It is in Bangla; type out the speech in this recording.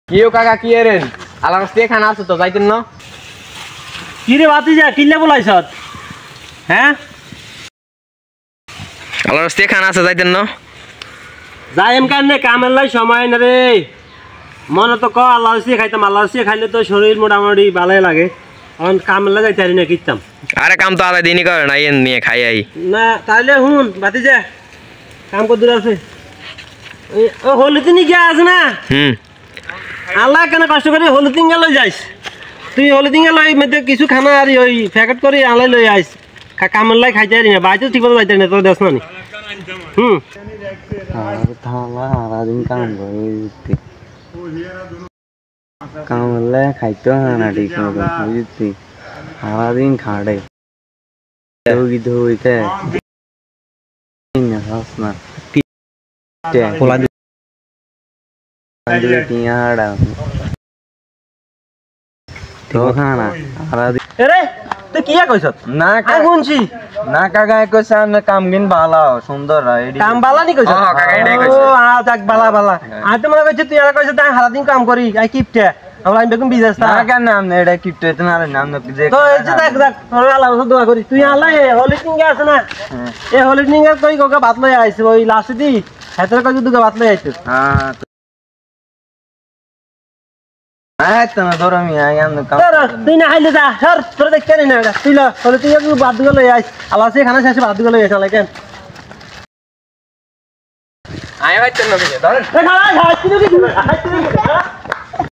কিও কাকা কি এরেন আলার স্তে খানা আছে তো যাইতেন না কি রে ভাতিজা কিল্লে বলাইছত হ্যাঁ আলার স্তে খানা আছে যাইতেন না যাইম কানে কামের লাই সময় না রে মনে তো ক আল্লাহ সে খাইতাম আল্লাহ সে খাইলে তো শরীর মোটামুটি ভালোই লাগে এখন কামের লাই যাইতে পারি না কিতাম আরে কাম তো আলাদা দিনই করে না এন নিয়ে খাই আই না তাইলে হুন ভাতিজা কাম কত দূর আছে ও হলুদিনি গিয়া আছে না আল্লাহ কেন কষ্ট করে হলুদিঙ্গা লই যাইস তুই হলুদিঙ্গা লই মধ্যে কিছু খানা আর ওই প্যাকেট করে আলাই লই আইস কামের লাই খাইতে পারি না বাইতে ঠিক মতো যাইতে না তোর দেশ না থালা সারাদিন কাম করে কামলে খাইতে হয় না ঠিক মতো বুঝছি সারাদিন খাটে ধুইতে না তো খানা সারাদিন তুই কি কইছ না শুনছি না কাকা কইছে না কাম গিন ভালো সুন্দর কাম বালা নি কইছ কাকা এটাই কইছে ও যাক বালা বালা আর তো মনে কইছ তুই আর কইছ তাই সারাদিন কাম করি আই কিপটে আমরা আমি বেগুন বিজনেস না কেন নাম না এটা কিপটে না নাম না যে তো এই যে দেখ দেখ তোর আল্লাহ দোয়া করি তুই আল্লাহ হলিটিং গে আছে না এই হলিটিং এর কই কোকা ভাত লই আইছে ওই লাস্ট দি হেতর কই দুগা ভাত লই আইছে হ্যাঁ তো না ধর আমি আই আম কাম তুই না খাইলে যা সর তোর দেখতে না এটা তুই ল হলিটিং এর ভাত দুগা লই আইছ আল্লাহ সে খানা শেষে ভাত দুগা লই আইছ লাগে আই বাইতেন না ধরেন এ খালা খাইছিস কি